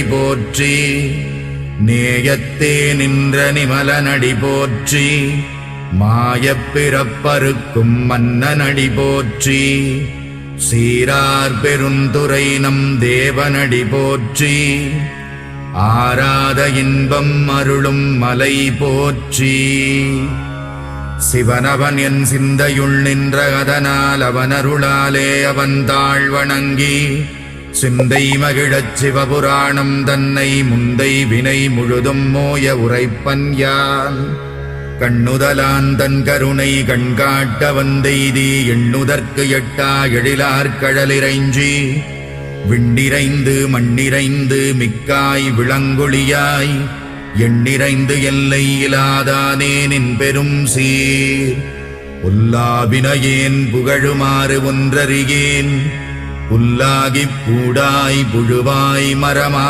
போற்றி நேயத்தே நின்ற நிமலனடி போற்றி மாயப் பிறப்பறுக்கும் மன்னனடி போற்றி சீரார் பெருந்துரை நம் தேவனடி போற்றி ஆராத இன்பம் அருளும் மலை போற்றி சிவனவன் என் சிந்தையுள் நின்ற அதனால் அவனருளாலே அவன் தாழ் வணங்கி சிந்தை மகிழச் சிவபுராணம் தன்னை முந்தை வினை முழுதும் மோய உரைப்பன் யான் கண்ணுதலான் தன் கருணை கண்காட்ட வந்தெய்தி எண்ணுதற்கு எட்டா எழிலார் கடலிறைஞ்சி விண்டிரைந்து மண்ணிறைந்து மிக்காய் விளங்கொழியாய் எண்ணிறைந்து எல்லை இலாதானே நின் பெரும் சீர் புல்லாவினையேன் புகழுமாறு ஒன்றறியேன் புல்லாகிப் பூடாய் புழுவாய் மரமா